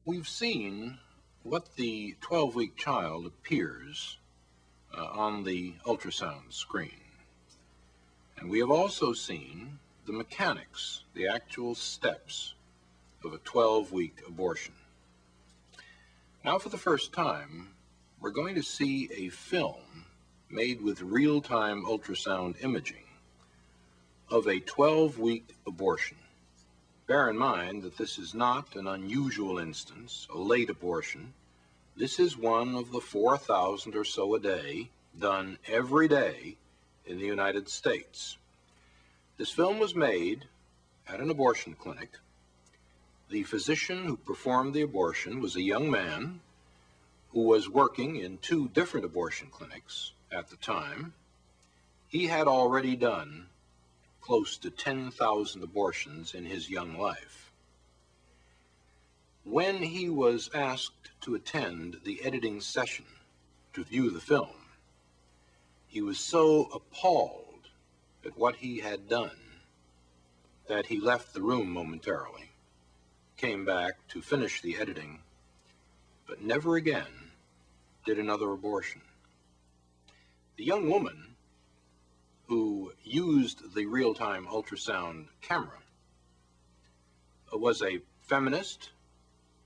We've seen what the 12-week child appears on the ultrasound screen. And we have also seen the mechanics, the actual steps of a 12-week abortion. Now, for the first time, we're going to see a film made with real-time ultrasound imaging of a 12-week abortion. Bear in mind that this is not an unusual instance, a late abortion. This is one of the 4,000 or so a day done every day in the United States. This film was made at an abortion clinic. The physician who performed the abortion was a young man who was working in 2 different abortion clinics at the time. He had already done close to 10,000 abortions in his young life. When he was asked to attend the editing session to view the film, he was so appalled at what he had done that he left the room momentarily, came back to finish the editing, but never again did another abortion. The young woman who used the real-time ultrasound camera was a feminist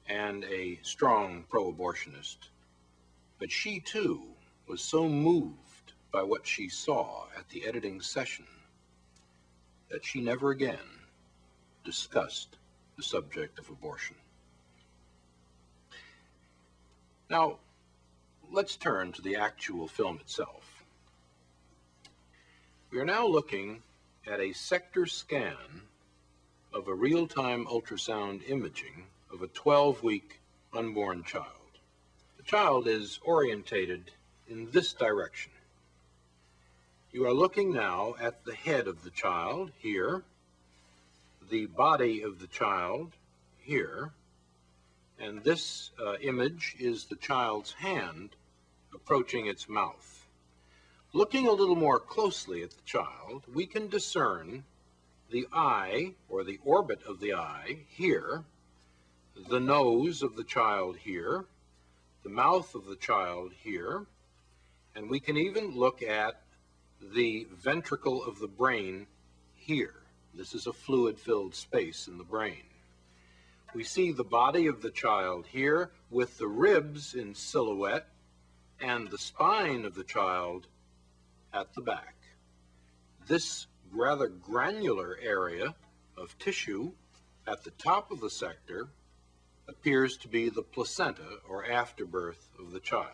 and a strong pro-abortionist, but she too was so moved by what she saw at the editing session that she never again discussed the subject of abortion. Now, let's turn to the actual film itself. We are now looking at a sector scan of a real-time ultrasound imaging of a 12-week unborn child. The child is orientated in this direction. You are looking now at the head of the child here, the body of the child here, and this image is the child's hand approaching its mouth. Looking a little more closely at the child, we can discern the eye, or the orbit of the eye, here, the nose of the child here, the mouth of the child here, and we can even look at the ventricle of the brain here. This is a fluid-filled space in the brain. We see the body of the child here with the ribs in silhouette and the spine of the child at the back. This rather granular area of tissue at the top of the sector appears to be the placenta, or afterbirth, of the child.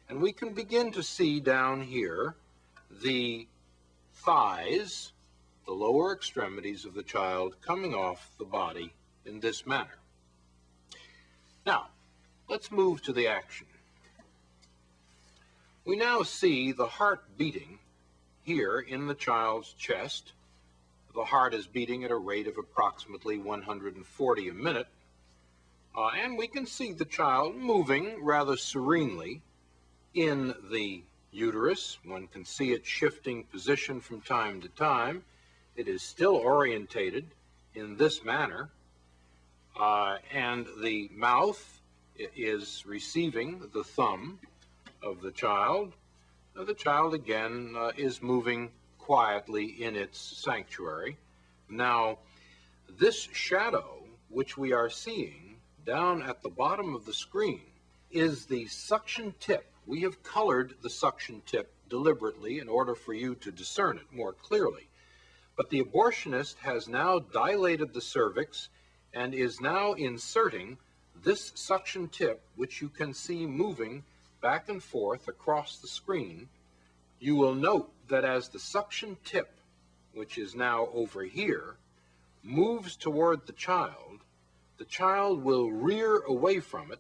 And we can begin to see down here the thighs, the lower extremities of the child coming off the body in this manner. Now, let's move to the action. We now see the heart beating here in the child's chest. The heart is beating at a rate of approximately 140 a minute, and we can see the child moving rather serenely in the uterus. One can see it shifting position from time to time. It is still orientated in this manner, and the mouth is receiving the thumb of the child. The child again is moving quietly in its sanctuary. Now, this shadow which we are seeing down at the bottom of the screen is the suction tip. We have colored the suction tip deliberately in order for you to discern it more clearly. But the abortionist has now dilated the cervix and is now inserting this suction tip, which you can see moving back and forth across the screen. You will note that as the suction tip, which is now over here, moves toward the child will rear away from it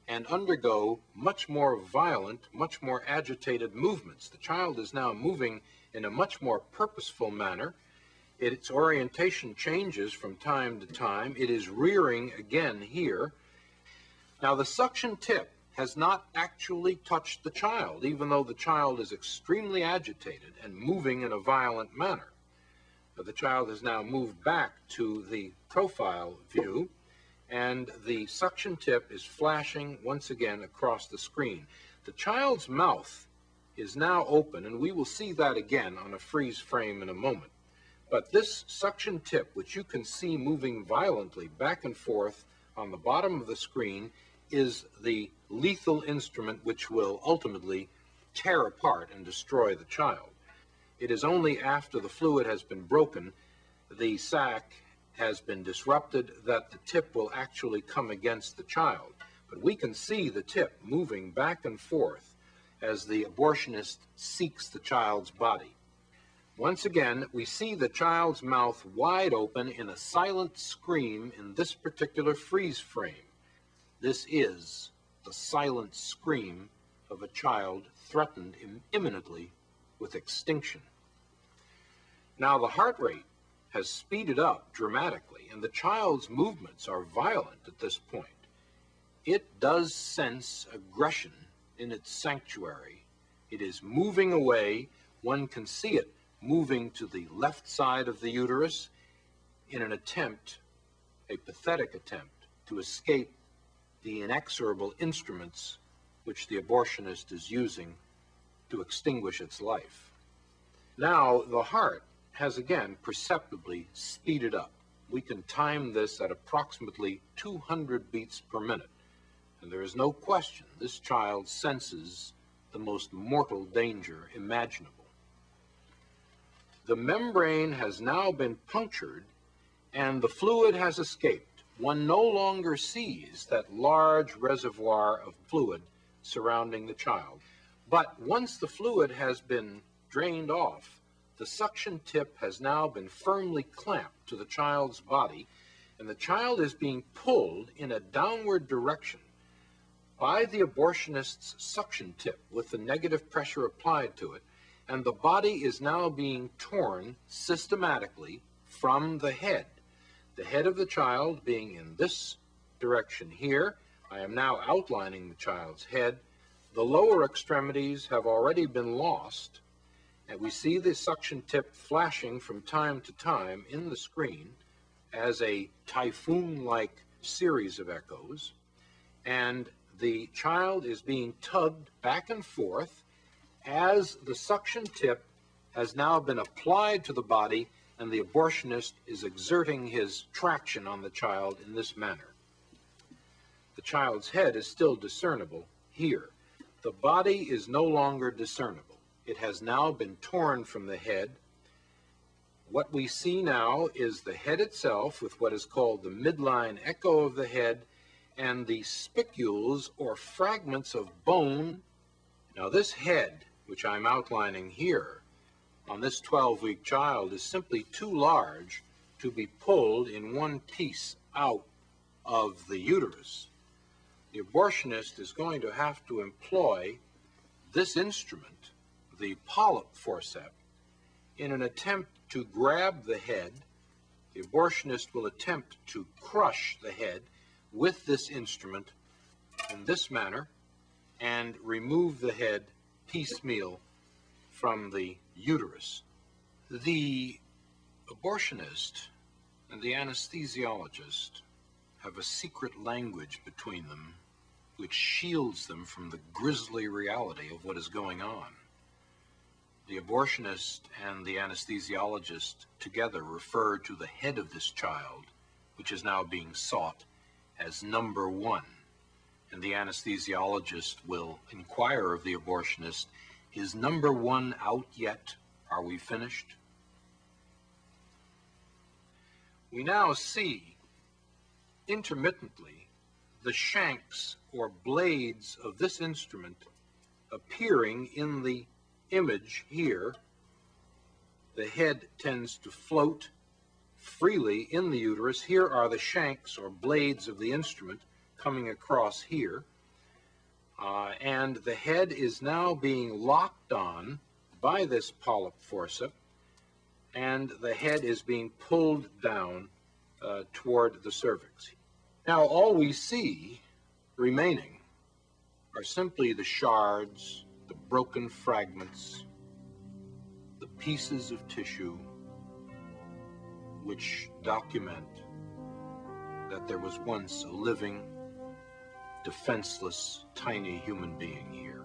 and undergo much more violent, much more agitated movements. The child is now moving in a much more purposeful manner. Its orientation changes from time to time. It is rearing again here. Now, the suction tip has not actually touched the child, even though the child is extremely agitated and moving in a violent manner. But the child has now moved back to the profile view, and the suction tip is flashing once again across the screen. The child's mouth is now open, and we will see that again on a freeze frame in a moment. But this suction tip, which you can see moving violently back and forth on the bottom of the screen, is the lethal instrument which will ultimately tear apart and destroy the child. It is only after the fluid has been broken, the sac has been disrupted, that the tip will actually come against the child. But we can see the tip moving back and forth as the abortionist seeks the child's body. Once again, we see the child's mouth wide open in a silent scream in this particular freeze frame. This is the silent scream of a child threatened imminently with extinction. Now the heart rate has speeded up dramatically, and the child's movements are violent at this point. It does sense aggression in its sanctuary. It is moving away. One can see it moving to the left side of the uterus in an attempt, a pathetic attempt, to escape the inexorable instruments which the abortionist is using to extinguish its life. Now the heart has again perceptibly speeded up. We can time this at approximately 200 beats per minute. And there is no question this child senses the most mortal danger imaginable. The membrane has now been punctured and the fluid has escaped. One no longer sees that large reservoir of fluid surrounding the child. But once the fluid has been drained off, the suction tip has now been firmly clamped to the child's body, and the child is being pulled in a downward direction by the abortionist's suction tip with the negative pressure applied to it, and the body is now being torn systematically from the head of the child being in this direction here. I am now outlining the child's head. The lower extremities have already been lost, and we see the suction tip flashing from time to time in the screen as a typhoon-like series of echoes, and the child is being tugged back and forth as the suction tip has now been applied to the body, and the abortionist is exerting his traction on the child in this manner. The child's head is still discernible here. The body is no longer discernible. It has now been torn from the head. What we see now is the head itself with what is called the midline echo of the head and the spicules or fragments of bone. Now this head, which I'm outlining here on this 12-week child, is simply too large to be pulled in one piece out of the uterus. The abortionist is going to have to employ this instrument, the polyp forceps, in an attempt to grab the head. The abortionist will attempt to crush the head with this instrument in this manner and remove the head piecemeal from the uterus. The abortionist and the anesthesiologist have a secret language between them which shields them from the grisly reality of what is going on. The abortionist and the anesthesiologist together refer to the head of this child, which is now being sought, as number one. And the anesthesiologist will inquire of the abortionist, "Is number one out yet? Are we finished?" We now see intermittently the shanks or blades of this instrument appearing in the image here. The head tends to float freely in the uterus. Here are the shanks or blades of the instrument coming across here. And the head is now being locked on by this polyp forceps, and the head is being pulled down toward the cervix. Now all we see remaining are simply the shards, the broken fragments, the pieces of tissue which document that there was once a living, defenseless, tiny human being here.